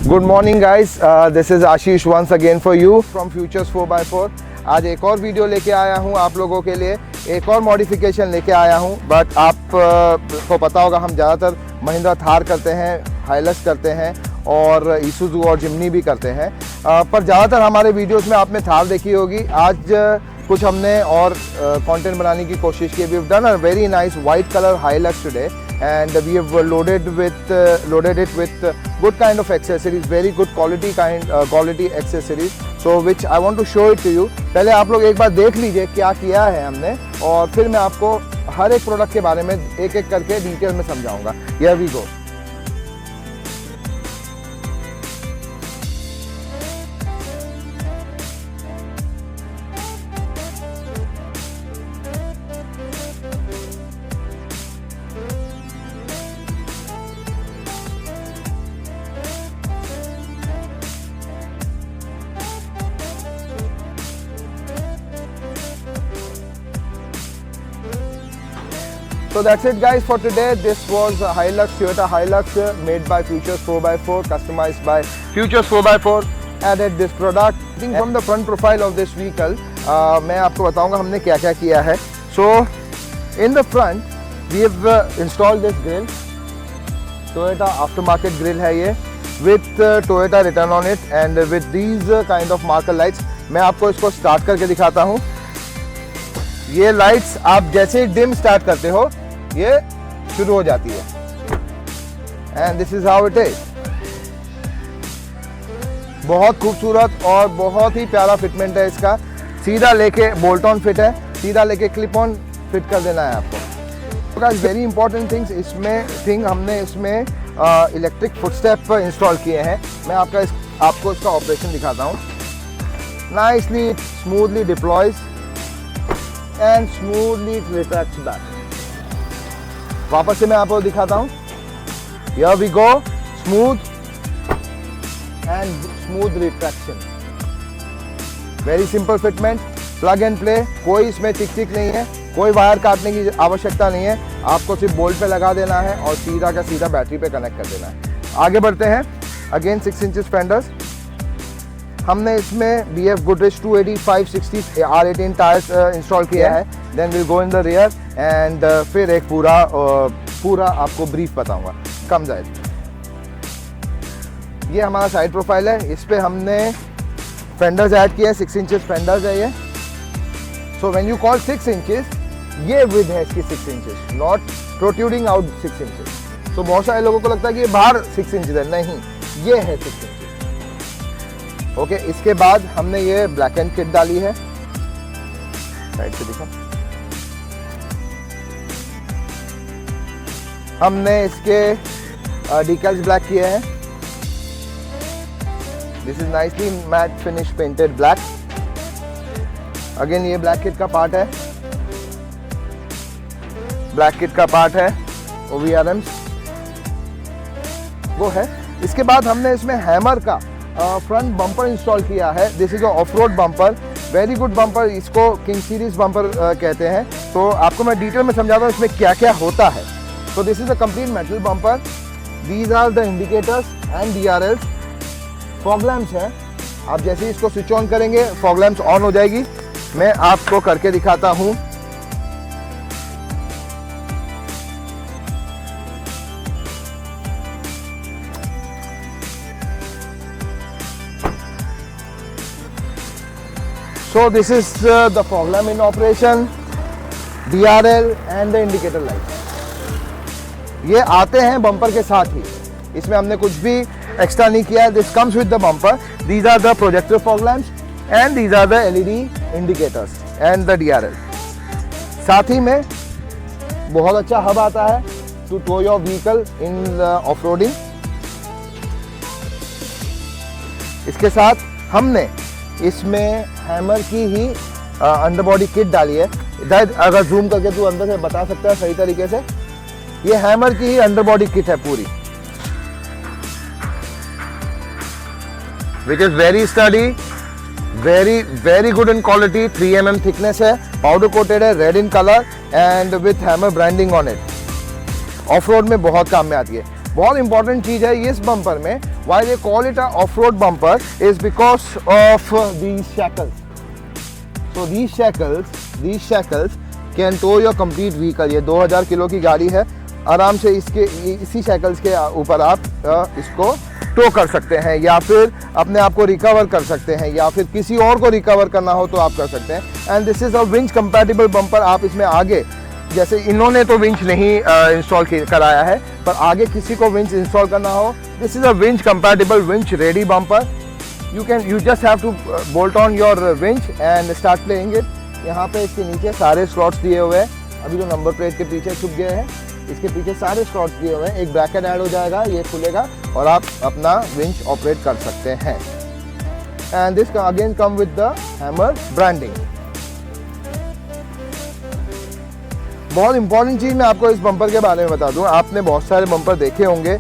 Good morning guys, this is Ashish once again for you from futures 4x4। आज एक और video लेके आया हूँ आप लोगों के लिए, एक और मॉडिफिकेशन लेके आया हूँ। बट आप को पता होगा हम ज़्यादातर महिंद्रा थार करते हैं, हाइलक्स करते हैं और ईसुज़ू और जिम्नी भी करते हैं, पर ज़्यादातर हमारे वीडियोस में आपने थार देखी होगी। आज कुछ हमने और कंटेंट बनाने की कोशिश की। We have done a very nice white colour Hilux today and we have loaded it with good kind of accessories, very good quality accessories, so which I want to show it to you। पहले आप लोग एक बार देख लीजिए क्या किया है हमने, और फिर मैं आपको हर एक प्रोडक्ट के बारे में एक एक करके डिटेल में समझाऊंगा। Here we go। So that's it guys for today. This was a Hilux, Toyota Hilux, made by Futures 4x4, customized by Futures 4x4, added this product। I think from the front profile of this vehicle, मैं आपको बताऊंगा हमने क्या क्या किया है। So in the front we have installed this grill, Toyota aftermarket grill है ये, with Toyota written on it and with these kind of marker lights। मैं आपको इसको स्टार्ट करके दिखाता हूँ। ये लाइट्स आप जैसे डिम स्टार्ट करते हो ये शुरू हो जाती है, and this is how it is. बहुत खूबसूरत और बहुत ही प्यारा फिटमेंट है इसका। सीधा लेके बोल्ट ऑन फिट है, सीधा लेके क्लिप ऑन फिट कर देना है आपको। गाइस वेरी इंपॉर्टेंट थिंग हमने इसमें इलेक्ट्रिक फुटस्टेप इंस्टॉल किए हैं। मैं आपको इसका ऑपरेशन दिखाता हूँ। Nicely smoothly deploys and smoothly retracts back। वापस से मैं आपको दिखाता हूँ। Here we go, smooth and smooth retraction। Very simple fitment, plug and play। कोई इसमें टिक नहीं है, कोई वायर काटने की आवश्यकता नहीं है। आपको सिर्फ बोल्ट पे लगा देना है और सीधा का सीधा बैटरी पे कनेक्ट कर देना है। आगे बढ़ते हैं। Again 6 inches fenders. हमने इसमें BF Goodrich 280 560 R18 tyres install किया है। Then will go in the rear and फिर एक पूरा आपको ब्रीफ बताऊंगा। कम जाए, ये हमारा साइड प्रोफाइल है। इस पे हमने फेंडर्स ऐड किया है, 6 इंचेस फेंडर्स है ये। So when you call 6 inches, ये विड्थ है इसकी 6 inches, not protruding out 6 inches. तो बहुत सारे लोगों को लगता है कि ये बाहर 6 इंचेस है, नहीं, ये है 6 इंचेस। ओके, इसके बाद हमने ये ब्लैक एंड किट डाली है। साइड से दिखा, हमने इसके डिकल्स ब्लैक किए हैं। This is nicely matte finish painted black. Again ये ब्लैक किट का पार्ट है, ब्लैक किट का पार्ट है। OVRMs वो है। इसके बाद हमने इसमें हैमर का फ्रंट बम्पर इंस्टॉल किया है। This is of road bumper, very good bumper. इसको किंग सीरीज बम्पर कहते हैं। तो आपको मैं डिटेल में समझाता हूँ इसमें क्या क्या होता है। तो this is a complete metal bumper. These are the indicators and DRLs। Fog lamps हैं, आप जैसे ही इसको स्विच ऑन करेंगे फॉग लैम्प्स ऑन हो जाएगी। मैं आपको करके दिखाता हूँ। So this is the fog lamp in operation, DRL and the indicator light। ये आते हैं बम्पर के साथ ही, इसमें हमने कुछ भी एक्स्ट्रा नहीं किया है। This comes with the bumper. These are the projector fog lamps and these are the LED indicators and the DRL। साथ ही में बहुत अच्छा हब आता है to tow your vehicle in off-roading। इसके साथ हमने इसमें हैमर की ही अंडर बॉडी किट डाली है। इधर अगर जूम करके तू अंदर से बता सकता है सही तरीके से, ये हैमर की ही अंडर बॉडी किट है पूरी, which is very study, very good in quality. 3 mm thickness है, पाउडर कोटेड है, red in colour and with hammer branding on it. Of road में बहुत काम में आती है। बहुत इंपॉर्टेंट चीज़ है इस बम्पर में, why they call it a off road bumper is because of these shackles. So these shackles can tow your complete vehicle. ये 2000 किलो की गाड़ी है, आराम से इसी शैकल्स के ऊपर आप इसको टो कर सकते हैं, या फिर अपने आप को रिकवर कर सकते हैं, या फिर किसी और को रिकवर करना हो तो आप कर सकते हैं. And this is a winch compatible bumper. आप इसमें आगे, जैसे इन्होंने तो विंच नहीं इंस्टॉल कराया है, पर आगे किसी को विंच इंस्टॉल करना हो, this is a winch compatible, winch ready bumper. you just have to bolt on your winch and start playing it. यहाँ पे इसके नीचे सारे स्लॉट्स दिए हुए हैं. अभी जो नंबर प्लेट के पीछे छुप गए हैं, इसके पीछे सारे स्लॉट्स दिए हुए हैं. एक ब्रैकेट ऐड हो जाएगा, ये खुलेगा और आप अपना विंच ऑपरेट कर सकते हैं. And this again come with the hammer branding. बहुत इंपॉर्टेंट चीज़ मैं आपको इस बम्पर के बारे में बता दूं. आपने बहुत सारे बम्पर देखे होंगे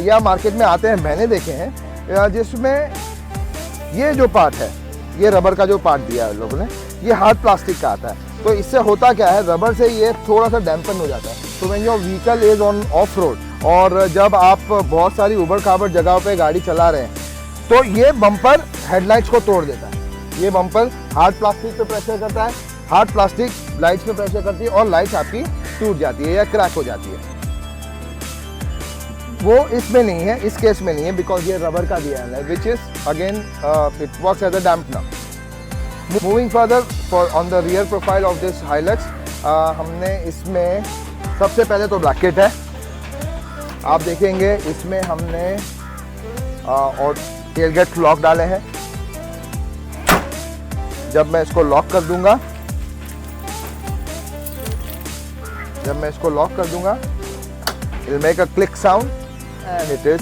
या मार्केट में आते हैं, मैंने देखे हैं, जिसमें ये जो पार्ट है, ये रबर का जो पार्ट दिया है लोगों ने, ये हार्ड प्लास्टिक का आता है. तो इससे होता क्या है, रबर से ये थोड़ा सा डैम्पन हो जाता है. तो when your vehicle is on off road, और जब आप बहुत सारी उबड़ खाबड़ जगहों पे गाड़ी चला रहे हैं, तो ये बम्पर हेडलाइट्स को तोड़ देता है. ये बम्पर हार्ड प्लास्टिक पे प्रेशर करता है, हार्ड प्लास्टिक लाइट्स पे प्रेशर करती है और लाइट्स आपकी टूट जाती है या क्रैक हो जाती है. वो इसमें नहीं है, इस केस में नहीं है, बिकॉज ये रबर का दिया है, which is again it works as a dampener. Moving further for on the rear profile of this Hilux, हमने इसमें सबसे पहले तो ब्रैकेट है. आप देखेंगे इसमें हमने और टेलगेट लॉक डाले हैं. जब मैं इसको लॉक कर दूंगा, it will make a click sound and it is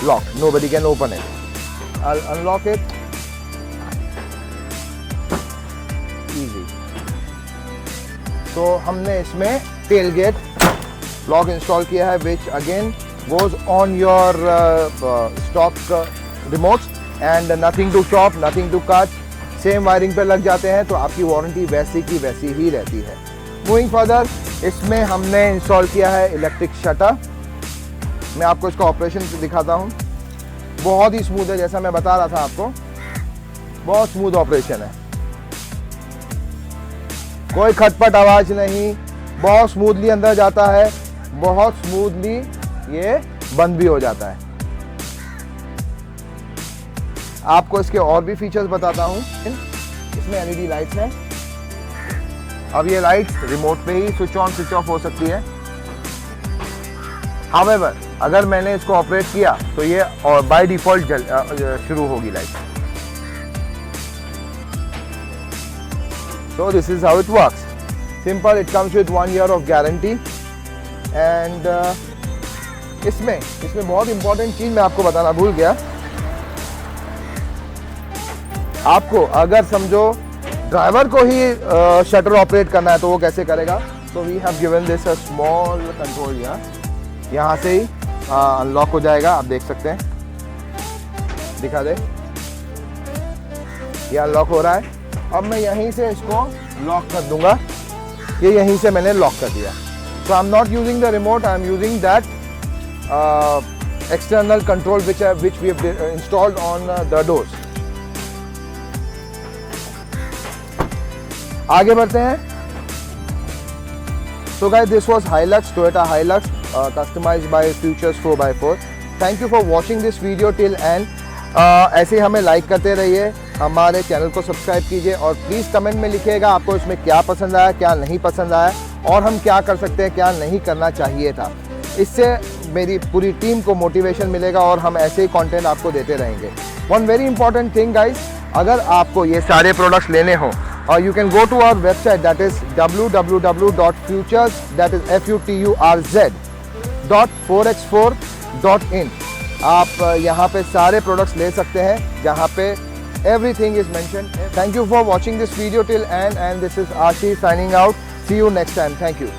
locked. Nobody can open it. I'll unlock it. Easy. तो हमने इसमें tailgate lock इंस्टॉल किया है, which again goes on your stock remotes and nothing to chop, nothing to cut. Same wiring पे लग जाते हैं, तो आपकी वारंटी वैसी की वैसी ही रहती है. मूविंग फर्दर, इसमें हमने इंस्टॉल किया है इलेक्ट्रिक शटर. मैं आपको इसका ऑपरेशन दिखाता हूँ. बहुत ही स्मूथ है, जैसा मैं बता रहा था आपको, बहुत स्मूथ ऑपरेशन है. कोई खटपट आवाज नहीं, बहुत स्मूथली अंदर जाता है, बहुत स्मूथली ये बंद भी हो जाता है. आपको इसके और भी फीचर्स बताता हूँ. इसमें एलईडी लाइट्स हैं. अब ये लाइट्स रिमोट पे ही स्विच ऑन स्विच ऑफ हो सकती है. हाउएवर, अगर मैंने इसको ऑपरेट किया तो ये और बाय डिफॉल्ट शुरू होगी light. So this is how it works. Simple. It comes with 1 year of guarantee. And इसमें बहुत इंपॉर्टेंट चीज मैं आपको बताना भूल गया. आपको अगर समझो ड्राइवर को ही शटर ऑपरेट करना है तो वो कैसे करेगा. तो we have given this a small control. यहाँ से ही अनलॉक हो जाएगा. आप देख सकते हैं, दिखा दे, ये अनलॉक हो रहा है. अब मैं यहीं से इसको लॉक कर दूंगा. ये यहीं से मैंने लॉक कर दिया. So I am not using the remote, I am using that external control which we have installed on the doors. आगे बढ़ते हैं. So guys, this was Hilux, Toyota Hilux, customized by Futures 4x4. Thank you for watching this video till end. ऐसे हमें like करते रहिए, हमारे channel को subscribe कीजिए और प्लीज़ कमेंट में लिखिएगा आपको इसमें क्या पसंद आया, क्या नहीं पसंद आया, और हम क्या कर सकते हैं, क्या नहीं करना चाहिए था. इससे मेरी पूरी टीम को मोटिवेशन मिलेगा और हम ऐसे ही कंटेंट आपको देते रहेंगे. One very important thing guys, अगर आपको ये सारे प्रोडक्ट्स लेने हों, you can go to our website, that is www.futures, that is futurz.4x4.in. आप यहाँ पे सारे प्रोडक्ट्स ले सकते हैं जहाँ पे everything is mentioned. Thank you for watching this video till end, and this is Ashish signing out. See you next time. Thank you.